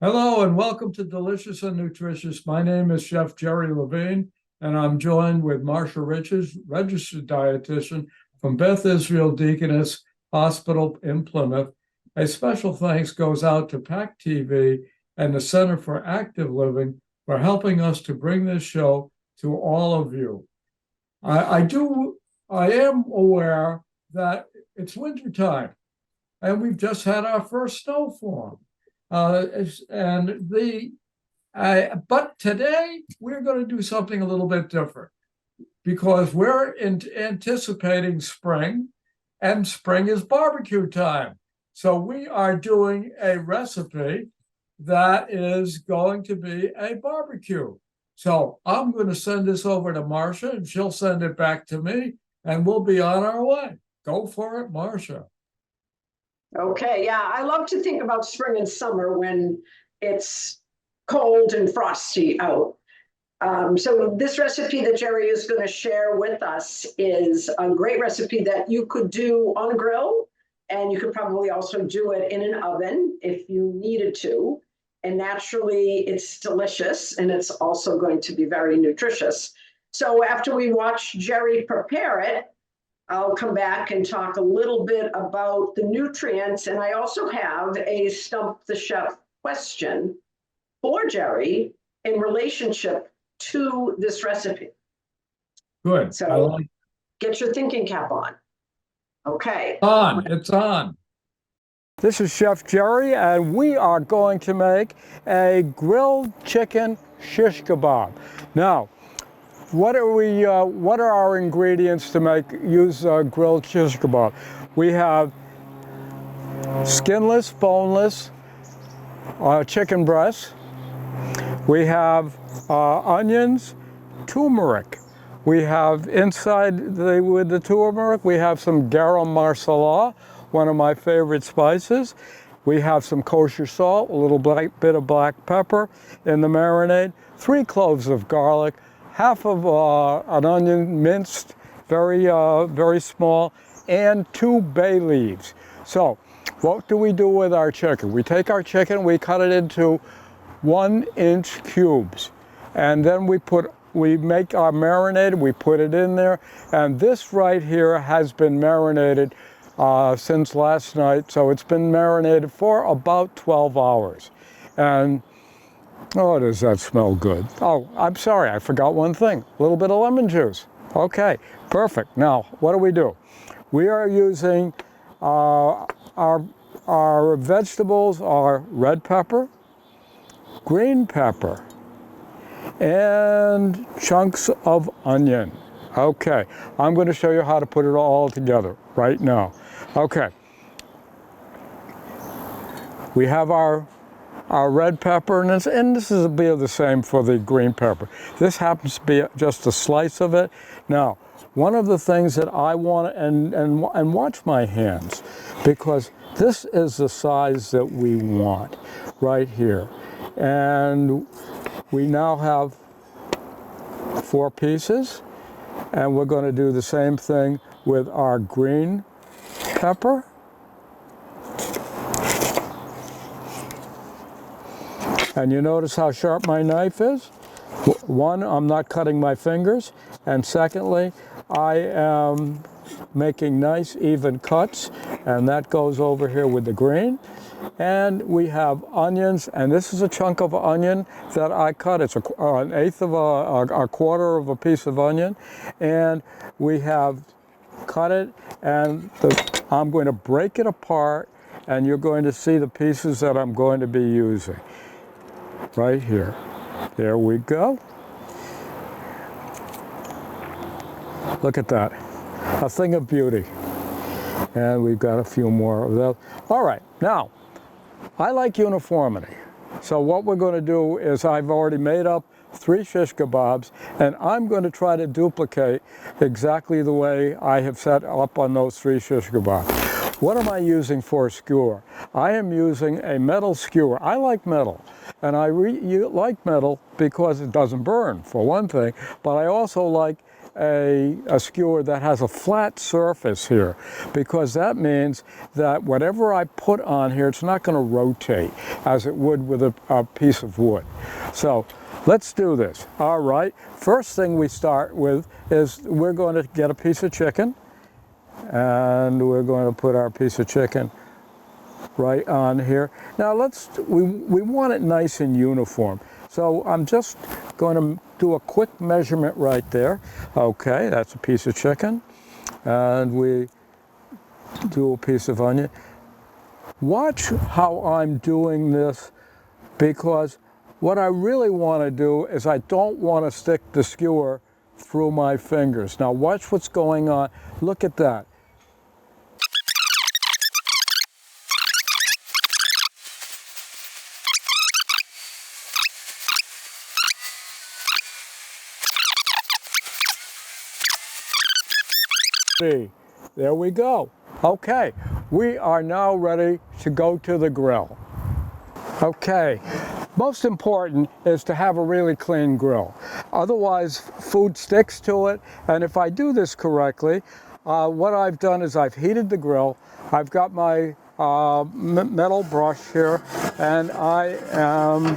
Hello and welcome to Delicious and Nutritious. My name is Chef Jerry Levine, and I'm joined with Marcia Richards, registered dietitian from Beth Israel Deaconess Hospital in Plymouth. A special thanks goes out to PAC TV and the Center for Active Living for helping us to bring this show to all of you. I am aware that it's wintertime, and we've just had our first snowstorm. But today we're going to do something a little bit different because we're anticipating spring, and spring is barbecue time. So we are doing a recipe that is going to be a barbecue. So I'm going to send this over to Marcia, and she'll send it back to me, and we'll be on our way. Go for it, Marcia. Okay, yeah, I love to think about spring and summer when it's cold and frosty out. So this recipe that Jerry is going to share with us is a great recipe that you could do on a grill, and you could probably also do it in an oven if you needed to. And naturally, it's delicious, and it's also going to be very nutritious. So after we watch Jerry prepare it, I'll come back and talk a little bit about the nutrients. And I also have a Stump the Chef question for Jerry in relationship to this recipe. Good. So get your thinking cap on. Okay. It's on. This is Chef Jerry, and we are going to make a grilled chicken shish kebab. Now, what are our ingredients to use grilled shish kebab? We have skinless, boneless chicken breasts. We have onions, turmeric. We have with the turmeric, we have some garam masala, one of my favorite spices. We have some kosher salt, a little bit of black pepper in the marinade, 3 cloves of garlic, half of an onion minced, very small, and 2 bay leaves. So what do we do with our chicken? We take our chicken, we cut it into 1-inch cubes, and then we make our marinade, we put it in there, and this right here has been marinated since last night, so it's been marinated for about 12 hours. And oh, does that smell good. Oh, I'm sorry, I forgot one thing. A little bit of lemon juice. Okay, perfect. Now, what do? We are using our vegetables are red pepper, green pepper, and chunks of onion. Okay, I'm going to show you how to put it all together right now. Okay, we have our red pepper, and this will be the same for the green pepper. This happens to be just a slice of it. Now, one of the things that I want, and watch my hands, because this is the size that we want right here. And we now have 4 pieces, and we're going to do the same thing with our green pepper. And you notice how sharp my knife is? One, I'm not cutting my fingers. And secondly, I am making nice even cuts. And that goes over here with the green. And we have onions. And this is a chunk of onion that I cut. It's an eighth of a quarter of a piece of onion. And we have cut it. And I'm going to break it apart. And you're going to see the pieces that I'm going to be using. Right here. There we go. Look at that. A thing of beauty. And we've got a few more of those. All right, now, I like uniformity. So what we're going to do is I've already made up 3 shish kebabs, and I'm going to try to duplicate exactly the way I have set up on those 3 shish kebabs. What am I using for a skewer? I am using a metal skewer. I like metal, and I like metal because it doesn't burn, for one thing, but I also like a skewer that has a flat surface here, because that means that whatever I put on here, it's not going to rotate as it would with a piece of wood. So let's do this. All right, first thing we start with is we're going to get a piece of chicken, and we're going to put our piece of chicken right on here. Now we want it nice and uniform. So I'm just going to do a quick measurement right there. Okay, that's a piece of chicken. And we do a piece of onion. Watch how I'm doing this, because what I really want to do is I don't want to stick the skewer through my fingers. Now watch what's going on. Look at that. There we go. Okay, we are now ready to go to the grill. Okay, most important is to have a really clean grill. Otherwise, food sticks to it. And if I do this correctly, what I've done is I've heated the grill. I've got my metal brush here, and I am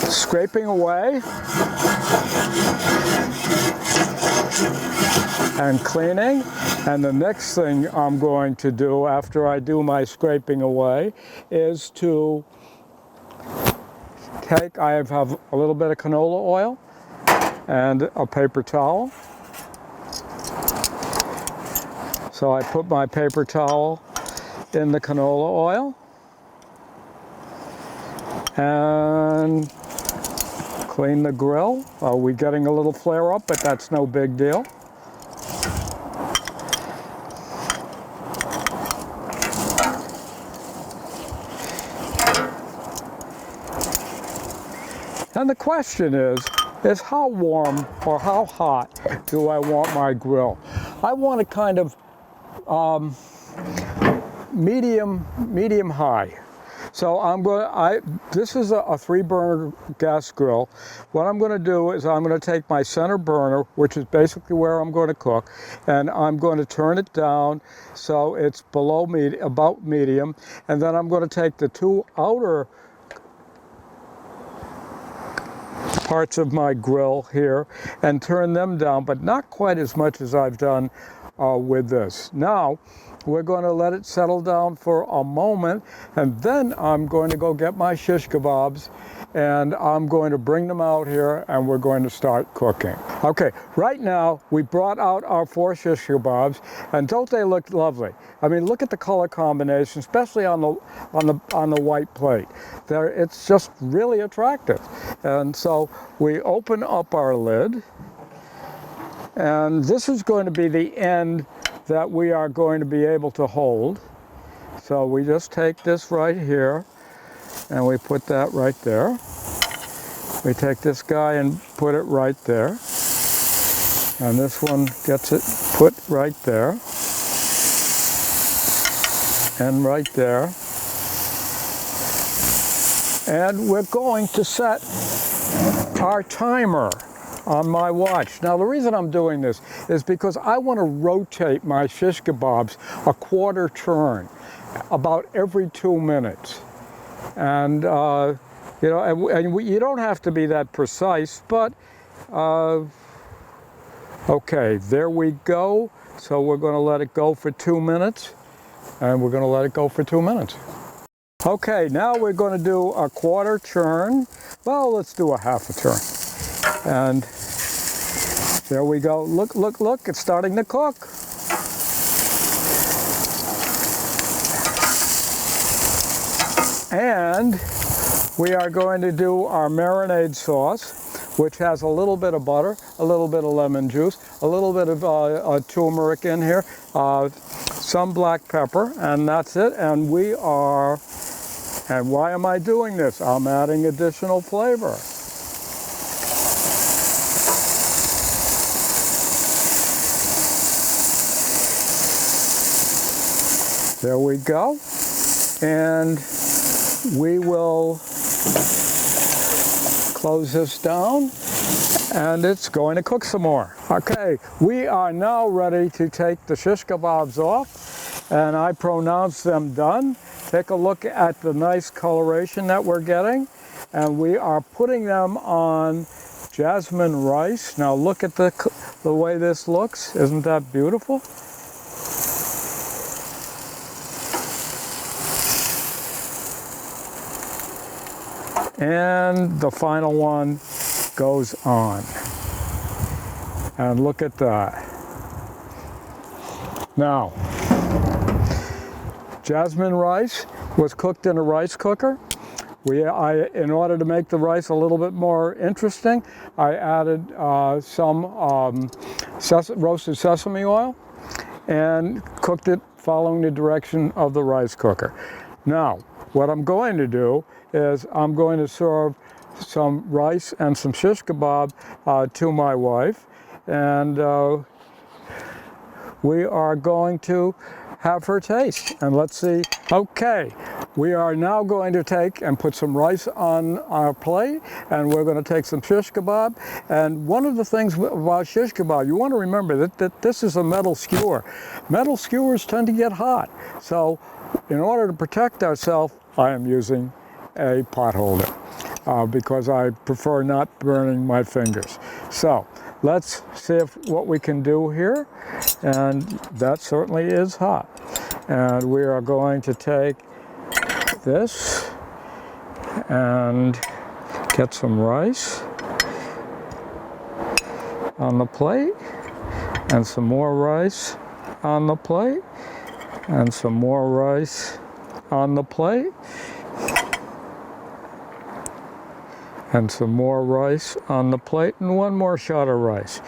scraping away and cleaning. And the next thing I'm going to do after I do my scraping away is to I have a little bit of canola oil and a paper towel. So I put my paper towel in the canola oil and clean the grill. We're getting a little flare up, but that's no big deal. And the question is how warm or how hot do I want my grill? I want it kind of medium high. So this is a 3-burner gas grill. What I'm going to do is I'm going to take my center burner, which is basically where I'm going to cook, and I'm going to turn it down so it's about medium, and then I'm going to take the 2 outer parts of my grill here and turn them down, but not quite as much as I've done with this. Now we're going to let it settle down for a moment, and then I'm going to go get my shish kebabs, and I'm going to bring them out here, and we're going to start cooking. Okay, right now we brought out our 4 shish kebabs, and don't they look lovely? I mean, look at the color combination, especially on the white plate. It's just really attractive. And so we open up our lid, and this is going to be the end that we are going to be able to hold. So we just take this right here and we put that right there. We take this guy and put it right there. And this one gets it put right there. And right there. And we're going to set our timer on my watch. Now the reason I'm doing this is because I want to rotate my shish kebabs a quarter turn about every 2 minutes. And you know, you don't have to be that precise, but okay, there we go. So we're going to let it go for 2 minutes, and we're going to let it go for 2 minutes. Okay, now we're going to do a quarter turn. Well, let's do a half a turn. And there we go. Look, look, look, it's starting to cook. And we are going to do our marinade sauce, which has a little bit of butter, a little bit of lemon juice, a little bit of turmeric in here, some black pepper, and that's it. And why am I doing this? I'm adding additional flavor. There we go. And we will close this down and it's going to cook some more. Okay, we are now ready to take the shish kebabs off, and I pronounce them done. Take a look at the nice coloration that we're getting, and we are putting them on jasmine rice. Now look at the way this looks. Isn't that beautiful? And the final one goes on. And look at that. Now, jasmine rice was cooked in a rice cooker. In order to make the rice a little bit more interesting, I added some roasted sesame oil and cooked it following the direction of the rice cooker. Now, what I'm going to do is I'm going to serve some rice and some shish kebab to my wife, and we are going to have her taste, and let's see. Okay, we are now going to take and put some rice on our plate, and we're going to take some shish kebab. And one of the things about shish kebab, you want to remember that this is a metal skewer. Metal skewers tend to get hot, so in order to protect ourselves, I am using a pot holder because I prefer not burning my fingers. So let's see what we can do here, and that certainly is hot. And we are going to take this and get some rice on the plate, and some more rice on the plate, and some more rice on the plate, and some more rice on the plate, and one more shot of rice.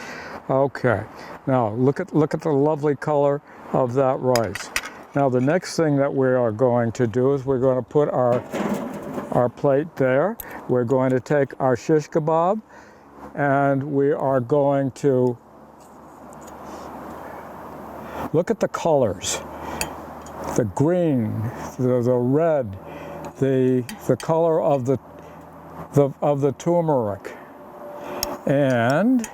Okay, now look at the lovely color of that rice. Now the next thing that we are going to do is we're going to put our plate there. We're going to take our shish kebab, and we are going to look at the colors. The green, the red, the color of the turmeric, and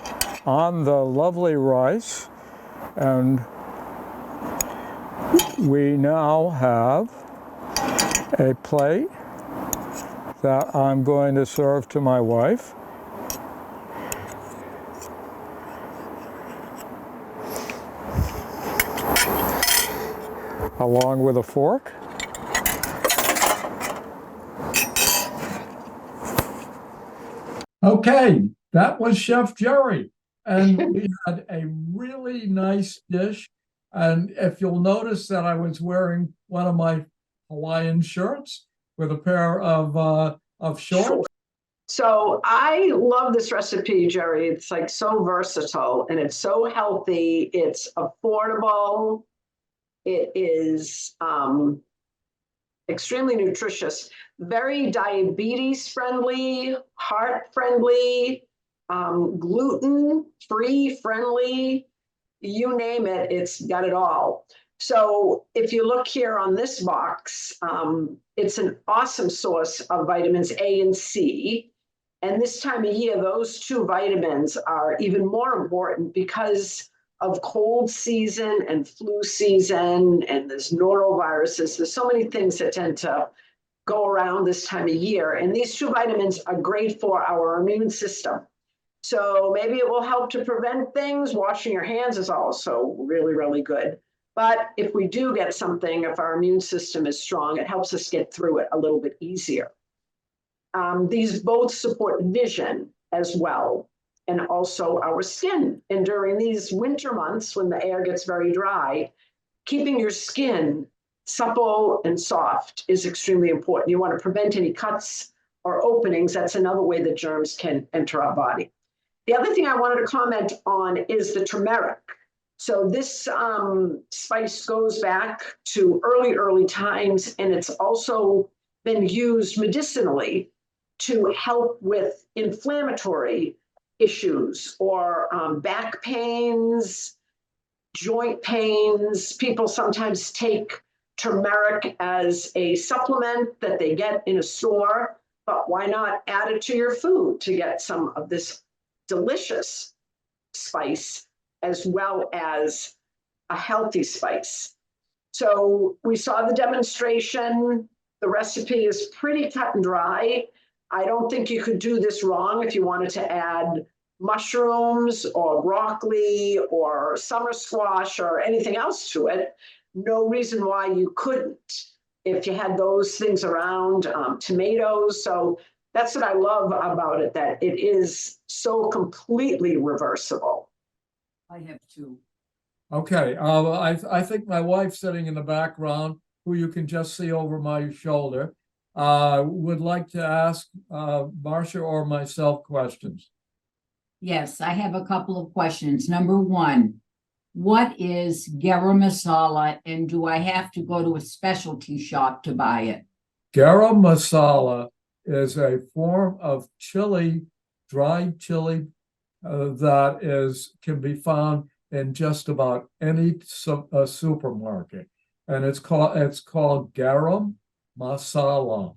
on the lovely rice. And we now have a plate that I'm going to serve to my wife. Along with a fork. Okay, that was Chef Jerry. And we had a really nice dish. And if you'll notice that I was wearing one of my Hawaiian shirts with a pair of shorts. So I love this recipe, Jerry. It's like so versatile, and it's so healthy. It's affordable. It is extremely nutritious, very diabetes friendly, heart friendly, gluten free friendly. You name it, it's got it all. So if you look here on this box, it's an awesome source of vitamins A and C. And this time of year, those two vitamins are even more important because of cold season and flu season, and there's noroviruses. There's so many things that tend to go around this time of year. And these two vitamins are great for our immune system. So maybe it will help to prevent things. Washing your hands is also really, really good. But if we do get something, if our immune system is strong, it helps us get through it a little bit easier. These both support vision as well, and also our skin. And during these winter months, when the air gets very dry, keeping your skin supple and soft is extremely important. You want to prevent any cuts or openings. That's another way that germs can enter our body. The other thing I wanted to comment on is the turmeric. So this spice goes back to early times, and it's also been used medicinally to help with inflammatory issues or back pains, joint pains. People sometimes take turmeric as a supplement that they get in a store, but why not add it to your food to get some of this delicious spice as well as a healthy spice. So we saw the demonstration. The recipe is pretty cut and dry. I don't think you could do this wrong if you wanted to add mushrooms or broccoli or summer squash or anything else to it. No reason why you couldn't if you had those things around, tomatoes. So that's what I love about it, that it is so completely reversible. I have two. Okay, I think my wife sitting in the background, who you can just see over my shoulder, would like to ask Marcia or myself questions. Yes, I have a couple of questions. Number one, what is garam masala, and do I have to go to a specialty shop to buy it? Garam masala is a form of chili, dried chili, that can be found in just about any supermarket, and it's called garam masala,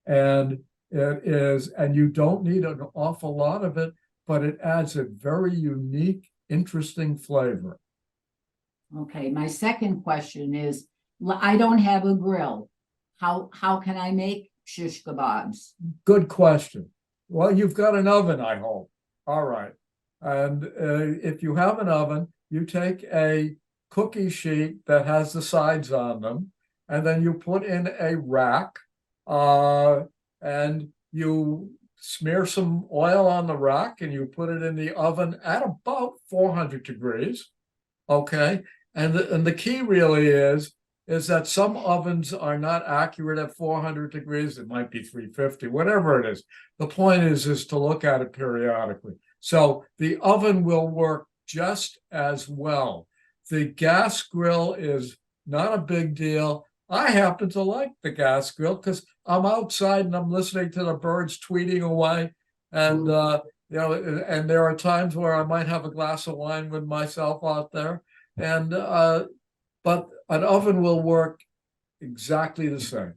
and you don't need an awful lot of it, but it adds a very unique, interesting flavor. Okay, my second question is, I don't have a grill. How can I make shish kebabs? Good question. Well, you've got an oven, I hope. All right. And if you have an oven, you take a cookie sheet that has the sides on them, and then you put in a rack, and you smear some oil on the rack, and you put it in the oven at about 400 degrees. Okay. And the key really is that some ovens are not accurate at 400 degrees. It might be 350, whatever it is. The point is to look at it periodically. So the oven will work just as well. The gas grill is not a big deal. I happen to like the gas grill because I'm outside and I'm listening to the birds tweeting away. And, and there are times where I might have a glass of wine with myself out there. And but an oven will work exactly the same.